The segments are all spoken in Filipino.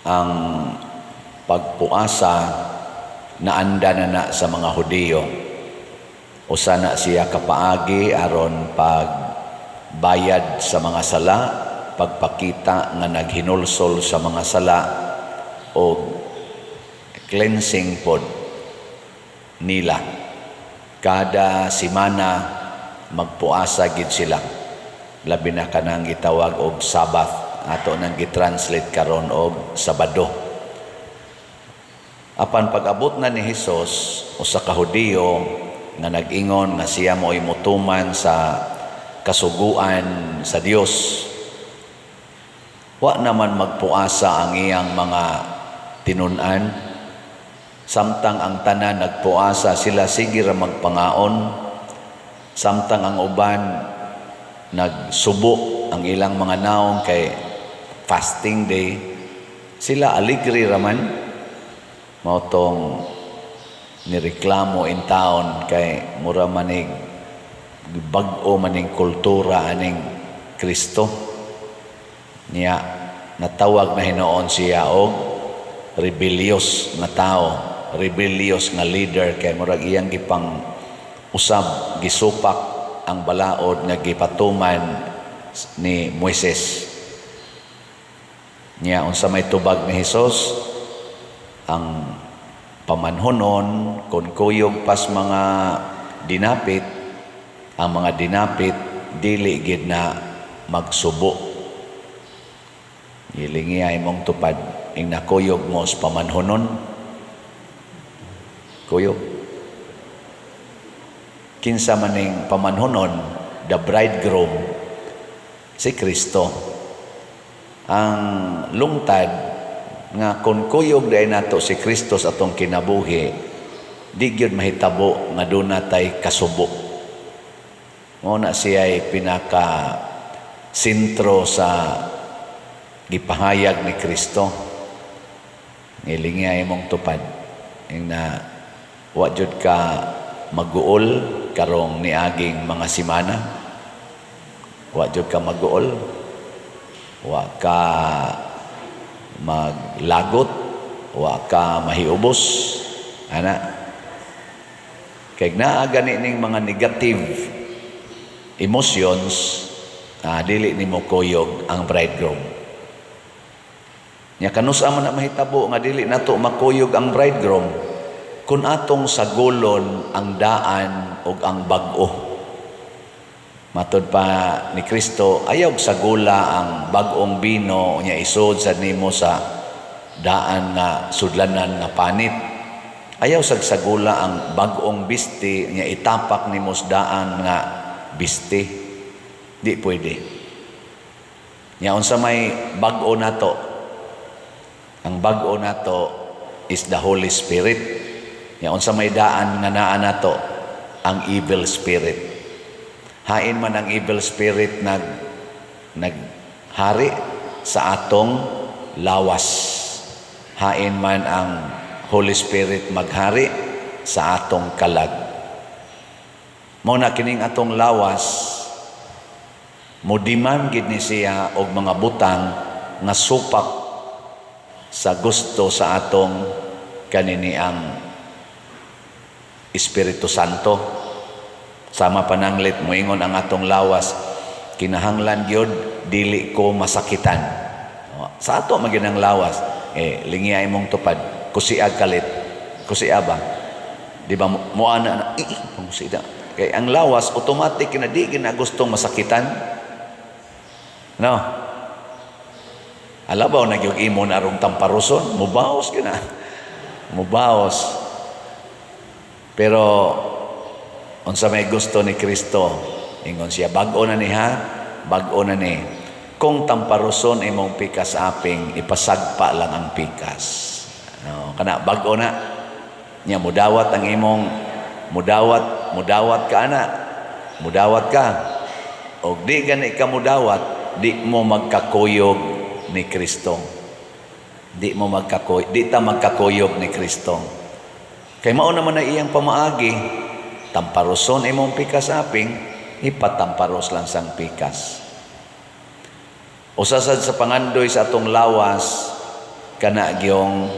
ang pagpuasa na anda na sa mga Hudiyo. Usa na siya kapaagi aron pagbayad sa mga sala, pagpakita nga naghinulsol sa mga sala o cleansing pod nila. Kada simana magpuasa gid sila. Labi na kanang gitawag og Sabbath, ato nang gitranslate karon og Sabado. Apan pag-abot na ni Hesus usa ka Hudiyo nga nag-ingon nga siya mo'y mutuman sa kasuguan sa Dios, wa naman magpuasa ang iyang mga tinun-an. Samtang ang tanan nagpuasa, sila sige ra magpangaon. Samtang ang uban nagsubo ang ilang mga naong kay fasting day, sila aligri raman. Mautong nireklamo in town kay mura manig bag-o maning kultura aning Kristo niya. Natawag na hinoon siya og rebellious na tao, rebellious nga leader, kay murag iyang gipang usab gisupak ang balaod nga gipatuman ni Moises niya. Unsa may tubag ni Hesus, ang pamanhonon kung kuyog pas mga dinapit, ang mga dinapit dili gid na magsubo. Ilingi ay mong tupad ing nakuyog mo sa pamanhonon, kuyog. Kinsa maning pamanhonon, the bridegroom si Kristo. Ang lungtad nga kung kuyog dahil nato si Kristo sa atong kinabuhi, di gyud mahitabo nga doon natay kasubo. Muna siya ay pinaka sentro sa gipahayag ni Kristo. Ngilingay mong tupad ing na wa jud ka maguol karong niaging mga simana, wa jud ka maguol, wa ka maglagot, wa ka mahiubos ana. Kay naa gani ning mga negative emotions, dili nimo kuyog ang bridegroom. Nya kanus-a man na mahitabo nga dili nato makuyog ang bridegroom kun atong sagolon ang daan ug ang bag-o. Matod pa ni Kristo, ayaw sagula ang bag-ong bino nya isod sa nimo sa daan nga sudlanan nga panit. Ayaw sagula ang bag-ong bisti nya itapak nimo sa daan nga bisti. Di pwede. Nya unsa may bag-o nato? Ang bag-o nato is the Holy Spirit. Nya unsa may daan nga naa nato? Ang evil spirit. Hain man ang evil spirit naghari sa atong lawas. Hain man ang Holy Spirit maghari sa atong kalag. Mao na kining atong lawas, mudiman gid ni siya og mga butang nga supak sa gusto sa atong kanini ang Espiritu Santo. Sama pananglit moingon ang atong lawas, kinahanglan gyud dili ko masakitan. Sa ato maginang lawas, lingiay mong tupad, kusiag kalit, kusia ba? Di ba moana na kusida. Kay ang lawas automatic na di gina gustong masakitan. No. Alabaw na gyud imo na arong tamparuson, mubaos kina. Mubaos. Pero unsa may gusto ni Kristo, ingon siya, bag-o na ni ha, bag-o na ni. Kung tamparuson imong pikas aping, ipasagpa lang ang pikas. No, kana bag-o na. Nya mudawat ang imong mudawat ka ana. Mudawat ka. Og di gani ka mudawat, di mo magkakuyog ni Kristo. Di ta magkakuyog ni Kristo. Kay mao naman na iyang pamaagi, tamparuson imong pikas aping, ipatamparos lang sang pikas. Usa sad sa pangandoy sa atong lawas, kana gyong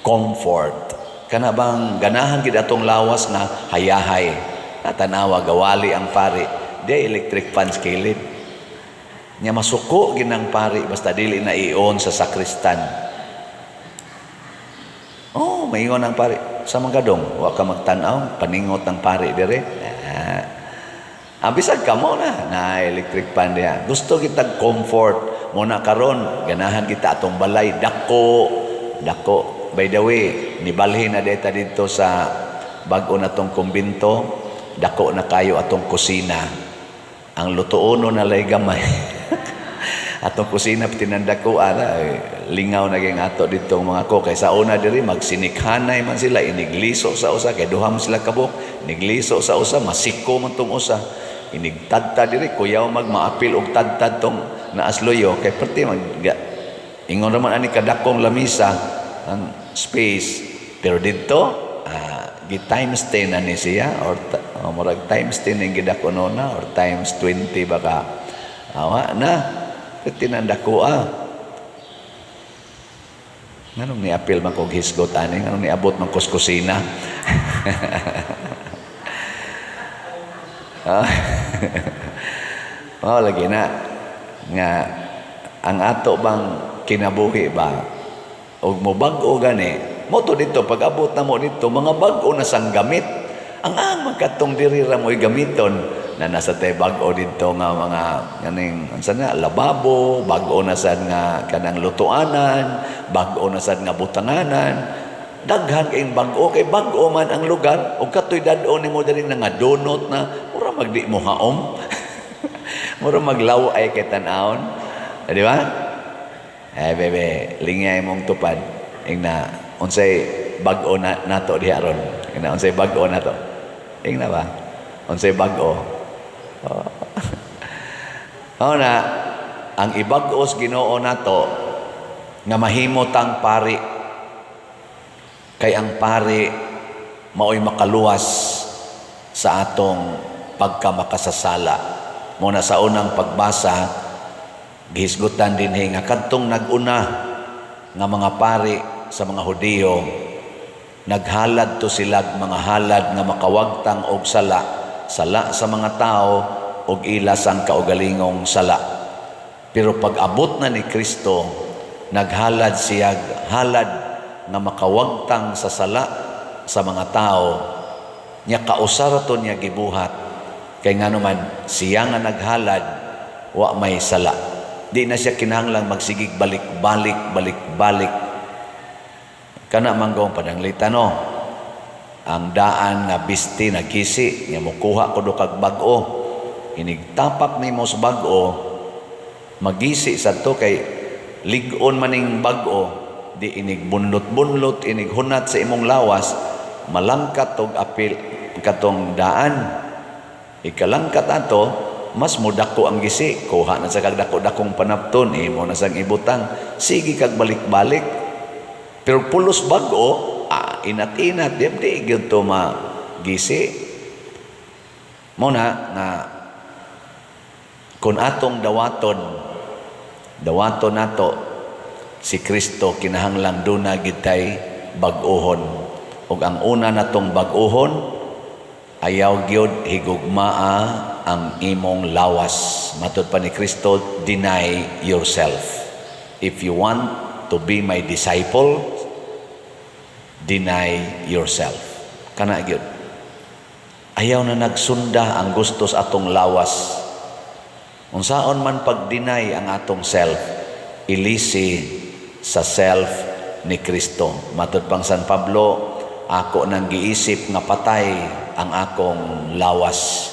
comfort. Kana bang ganahan gid atong lawas na hayahay. Natanawa gawali ang pari. Di electric fan skillet. Nya masuko ginang pari basta dili na ion sa sakristan. Oh, maingon ang pari. Sa manggadong, wa ka magtan-aw, paningot ng pari dire. Bisag ka mo na electric fan diha. Gusto kita comfort mo na karon, ganahan kita atong balay dako. By the way, nibalhin na dito sa bag-o na tong kumbinto, dako na kayo atong kusina. Ang lutuono na lay gamay. Atong kusina tinandakuan lingaw naging ato dito mga ko kay sa una diri magsinikhanay man sila inigliso sa usa kay duha man sila kabuk inigliso sa usa masiko man tong usa inigtadta diri kuyaw magmaapil og tadtad tong naasloyo kay perti ingon naman ani kadakong lamisa ang space pero dito gi times 10 na ni siya or murag times 10 ang gidakonona or times 20 baka awa na tinandako nganong niapil man kog hisgot ani nganong niabot man kos kusina lagi na nga ang ato bang kinabuhi ba og mo bag-o gani mo to dito pag abot na mo dito mga bag-o na sang gamit ang magkatong diri ra mo'y gamiton na nasa tay bag-o dito nga mga kaning unsa na lababo, bag-o na sad nga kanang lutuanan, bag-o na sad nga butanganan. Daghan kay bag-o kay bag-o man ang lugar ug katoy dad-o nimo diri nga donut na mura magdi mo haom. Mura maglaw ay kay tan-awon. Di ba? Bebe, lingay mong tupad ingna unsay bag-o na nato diha ron. Ingna unsay bag-o nato. Ingna ba? Unsay bag-o? na ang ibag-os Ginoo nato nga mahimot ang pari kay ang pari mao'y makaluwas sa atong pagkamakasasala mo na sa unang pagbasa gihisgutan dinhi nga kadtong nag-una nga mga pari sa mga Hudiyo naghalad to sila mga halad nga makawagtang og sala sa mga tao og ilas ang kaugalingong sala. Pero pag abot na ni Kristo, naghalad siya halad nga makawagtang sa sala sa mga tao. Nya kausaraton niya gibuhat. Kay nga naman siya nga naghalad wa may sala. Di na siya kinahanglang magsigig balik-balik. Kana manggong pananglitan no. Ang daan nga bisti na gisi nga mukuha ko do kag bag-o inigtapak nimo sa bag-o magisi sa to kay lig-on maning bag-o di inig bunlot inig hunat sa imong lawas malangkat og apil katong daan ikalangkat ato mas mudako ang gisi kuha na sa kag dako-dakong panapton imo na sang ibutang sige kag balik-balik pero pulos bag-o inat-inat di gyud to magisi muna nga kung atong dawaton nato si Kristo kinahanglang duna gitay bag-ohon ug ang una natong bag-ohon ayaw gyud higugmaa ang imong lawas matud pa ni Kristo deny yourself if you want to be my disciple deny yourself. Kana gyud. Ayaw na nagsunda ang gusto sa atong lawas. Unsaon man pag-deny ang atong self, ilisi sa self ni Kristo. Matud pang San Pablo, ako nang giisip nga patay ang akong lawas.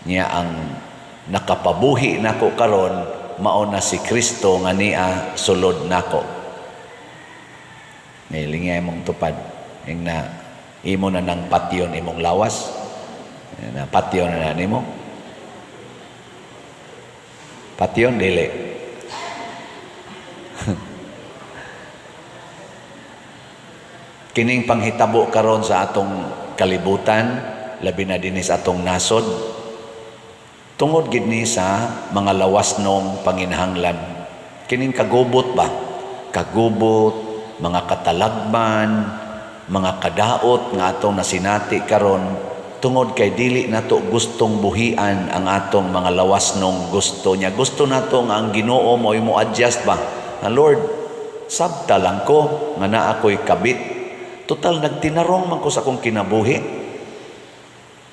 Niya ang nakapabuhi nako karon mao na si Kristo nga niya sulod nako. Nilingay mong tupad yung na imo na ng patyon imong lawas na patyon na nimo patyon dili kining panghitabo karon sa atong kalibutan labi na dinis atong nasod tungod gid ni sa mga lawas nung panginahanglan kining kagubot ba kagubot, mga katalagman, mga kadaot nga atong nasinati karon tungod kay dili nato gustong buhian ang atong mga lawas nung gusto niya. Gusto nato nga ang Ginoo mo adjust ba? Na Lord, sabta lang ko nga naa ako'y kabit. Total nagtinarong man ko sa akong kinabuhi.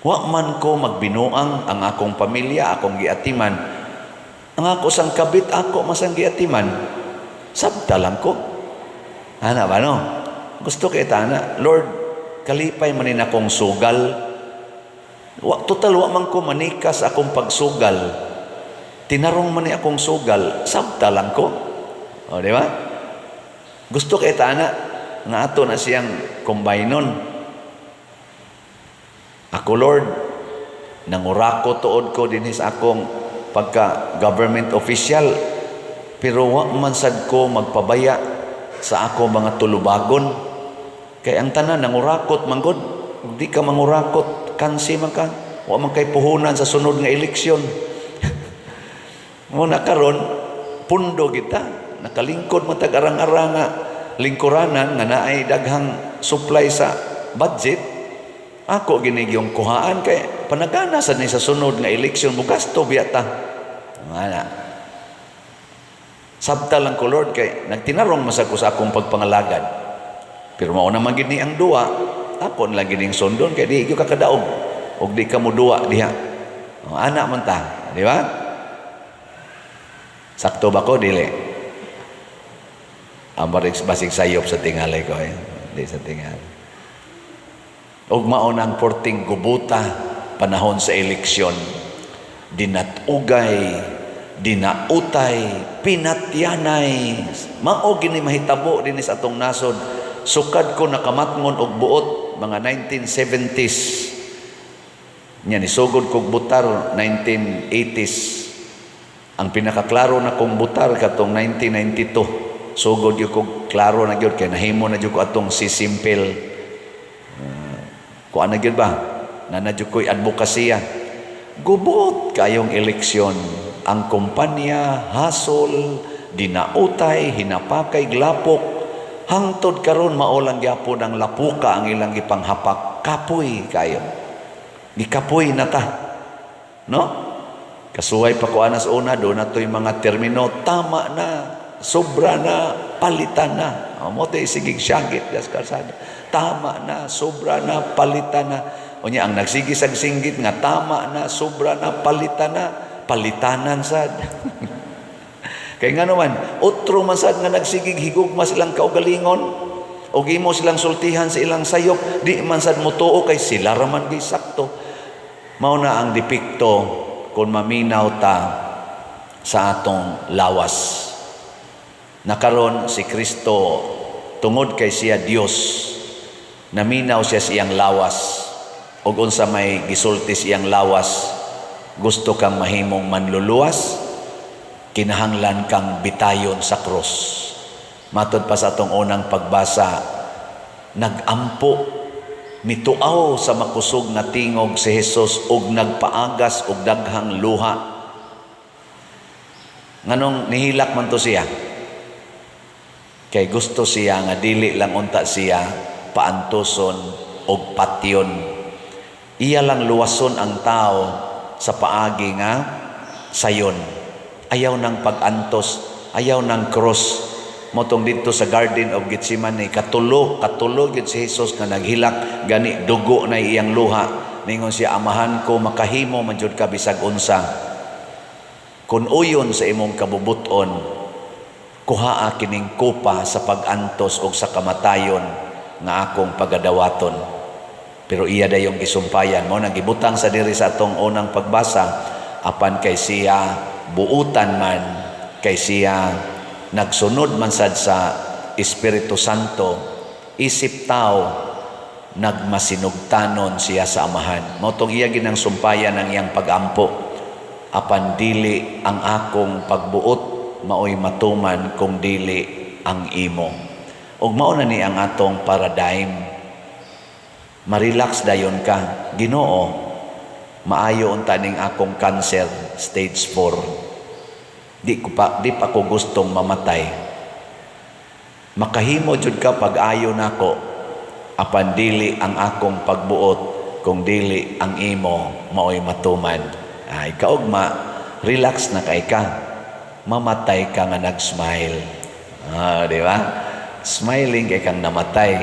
Wa man ko magbinuang ang akong pamilya, akong giatiman. Ang ako sang kabit, ako masang giatiman. Sabta lang ko. Ana ba no? Gusto kay tana, Lord, kalipay manin akong sugal. Total wa man ko manikas akong pagsugal. Tinarong man ni akong sugal, sabta lang ko. O, di ba? Gusto kay tana nga ato na siyang kombaynon. Ako, Lord, nangurako tuod ko din sa akong pagka government official, pero wa man sad ko magpabaya sa ako mga tulubagon. Kay ang tanan nangurakot man gud, di ka mangurakot, kansi man ka, wa man kay puhunan sa sunod nga eleksyon. Mo nakaron pundo kita, nakalingkod man tag arang-arang nga lingkuranan nga naay daghang supply sa budget. Ako ginigyong kuhaan kay panagana sa ni sa sunod nga eleksyon bukas to biyata. Ana. Sabta lang ko, Lord, kay nagtinarong masag ko sa akong pagpangalagad. Pero mao naman gid ni ang duwa, ako na lang gining sundon kay di gyud ka kadaog og di ka mo duwa diha. Ana man ta, di ba? Sakto ba ko dili? Ambarix basig sayop sa tingalay ko di sa tingal. Og mao nang porting gubuta panahon sa eleksyon. Dinatugay, dinautay, pinatyanay, mao gini mahitabo din sa atong nasod. Sukad ko nakamatngon og buot mga 1970s. Nya ni sugod kog butar 1980s. Ang pinakaklaro na kong butar katong 1992. Sugod gyud kog klaro na gyud kay nahimo na gyud ko atong si simple. Kuan na gyud ba? Na gyud ko'y advokasya. Gubot kayong eleksyon. Ang kumpanya, hasol, dinautay, hinapakay, glapok, hangtod karon maulang gyapon ang lapuka ang ilang ipanghapak. Kapoy kayo. Gikapoy na ta. No? Kasuway pa ko anas una, doon na to'y mga termino, tama na, sobra na, palitan na. Mo tayo sigig syagit, das kalsada. Tama na, sobra na, palitan na. O niya, ang nagsigisag-singgit nga, tama na, sobra na, palitan na. Palitanan sad. Kaya nga naman, otro man sad nga nagsigig higugma silang kaugalingon o gimo silang sultihan sa ilang sayop, di man sad mutuo kay sila raman di sakto. Mao na ang depikto kung maminaw ta sa atong lawas. Nakaron si Kristo tungod kay siya Dios, naminaw siya siyang lawas ug unsa may gisulti siyang lawas. Gusto kang mahimong manluluwas, kinahanglan kang bitayon sa krus. Matod pa sa atong unang pagbasa, nagampo, mituaw sa makusog na tingog si Jesus ug nagpaagas og daghang luha. Nganong nihilak man to siya? Kay gusto siya nga dili lang unta siya paantuson og patyon. Iya lang luwason ang tao sa paagi nga sayon. Ayaw ng pag-antos, ayaw ng cross. Motong dito sa Garden of Gethsemane, katulog yun si Jesus nga naghilak, gani dugo na iyang luha. Ningon siya, amahan ko, makahimo man jud ka bisag unsa. Kung uyon sa imong kabubuton, kuhaa kining kupa sa pag-antos o sa kamatayon nga akong pagadawaton. Pero iya dayong gisumpayan mo nang gibutang sa diri sa atong unang pagbasa, apan kay siya buutan man, kay siya nagsunod man sad sa Espiritu Santo, isip tao nagmasinugtanon siya sa amahan. Motong iya ginang sumpayan ang iyang pagampo, apan dili ang akong pagbuot maoy matuman kung dili ang imo. Ug mao na ni ang atong paradigm. Marelax dayon ka, Ginoo, maayo unta ning akong cancer stage 4. Di pa ko gustong mamatay. Makahimo jud ka pag-ayo nako, apan dili ang akong pagbuot, kung dili ang imo maoy matuman. Ikaugma, relax na kay ka. Mamatay ka nga nag-smile. Di ba? Smiling kay kang namatay.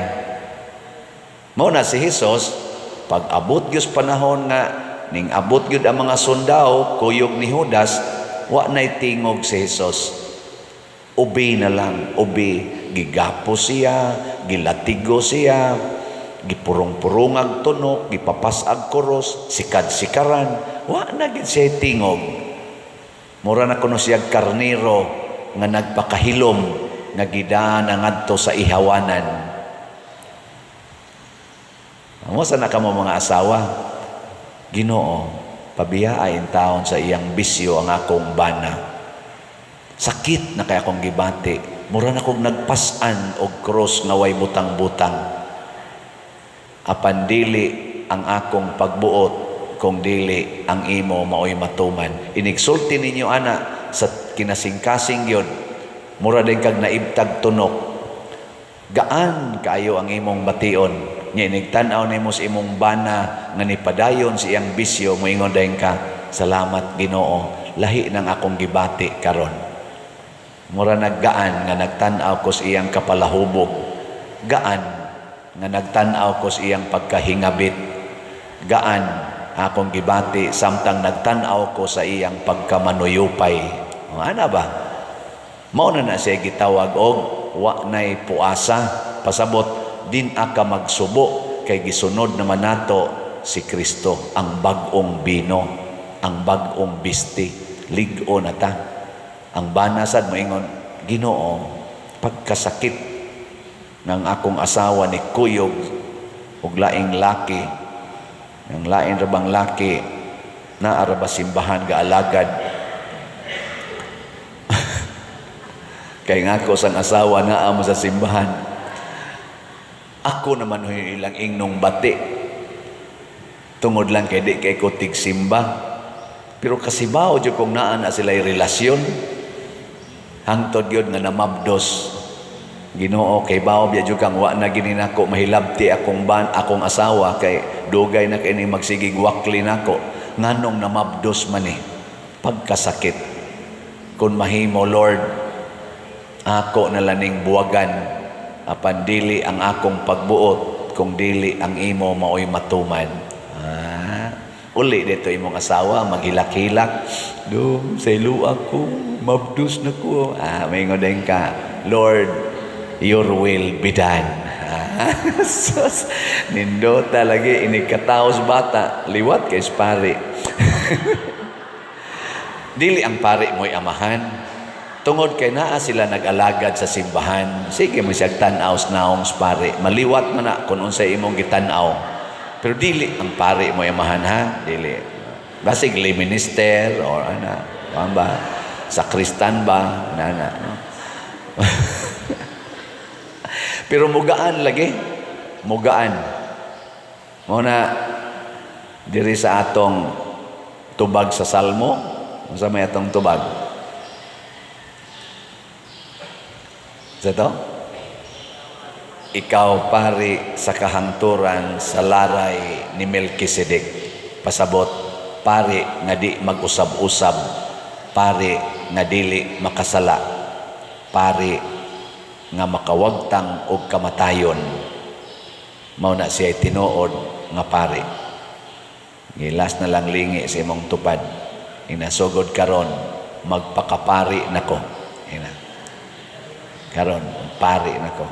Mao na si Jesus, pag abot gyud panahon nga ning abot gyud ang mga sundao kuyog ni Judas, wa nay tingog si Jesus. Ubi na lang, ubi. Gigapo siya, gilatigo siya, gipurong-purungag tunok, gipapasag koros, sikad-sikaran. Wa na gid siya tingog. Mura na kuno siya karnero nga nagpakahilom nga gidaan ngadto sa ihawanan. Amo sa na kamo mga asawa, Ginoo, pabiyaay in taon sa iyang bisyo ang akong bana. Sakit na kay akong gibati. Mura na kong nagpasan og cross nga way butang-butang. Apan dili ang akong pagbuot, kung dili ang imo maoy matuman. Inigsulti ninyo ana sa kinasing-kasing yun. Mura din kag naibtag tunok. Gaan kayo ang imong bation. Nga inigtanaw nimo sa imong bana nga nipadayon sa iyang bisyo, moingon dayon ka, salamat Ginoo, lahi nang akong gibati karon. Mura naggaan nga nagtan-aw ko sa iyang kapalahubog. Gaan nga nagtan-aw ko sa iyang pagkahingabit. Gaan akong gibati samtang nagtan-aw ko sa iyang pagkamanuyupay. Ana ba? Mao na siya gitawag og wa nay puasa, pasabot din aka magsubo kay gisunod naman nato si Kristo, ang bag-ong bino, ang bag-ong bisti. Lig-o na ta. Ang banasad moingon, Ginoo, pagkasakit ng akong asawa ni kuyog ug laing laki, ng lain rabang laki na araba simbahan ga alagad. Kay nga ako sang asawa na amo sa simbahan. Ako naman ilang ingnong bati. Tungod lang kay di kay ko tigsimba. Pero kasibaw jud kung naa na sila'y relasyon. Hangtod yun nga namabdos. Ginoo, kay bawo biya jud kang wa na gini nako mahilabti akong akong asawa kay dugay na kay ni magsigig wakli nako. Nganong namabdos man ni pagkasakit. Kun mahimo Lord, ako na laning buwagan, apan dili ang akong pagbuot, kung dili ang imo maoy matuman. Uli dito imong asawa, maghilak-hilak. Do, sa ilo ako, mabdus na ko. May ngodayin ka, Lord, your will be done. Sus, nindo talaga, inikataos bata, liwat kay pari. Dili ang pari mo'y amahan. Tungod kay naa sila nag-alagad sa simbahan. Sige, may siyag tanaos naong pari. Maliwat man na kung unsay imong gitanaw. Pero dili ang pari mo amahan ha, dili. Basig lay minister or ana, ba? Sakristan ba, nana, no? Pero mugaan lagi, mugaan. Muna diri sa atong tubag sa Salmo, unsa may atong tubag? Sa to? Ikaw pari sa kahangturan sa laray ni Melkisedek. Pasabot, pari nga di mag-usab-usab, pari nga dili makasala, pari nga makawagtang og kamatayon. Mao na siya tinuod nga pari. Gilas na lang lingi sa imong tupad. Inasugod karon magpakapari nako. Ina. Karon pari nako.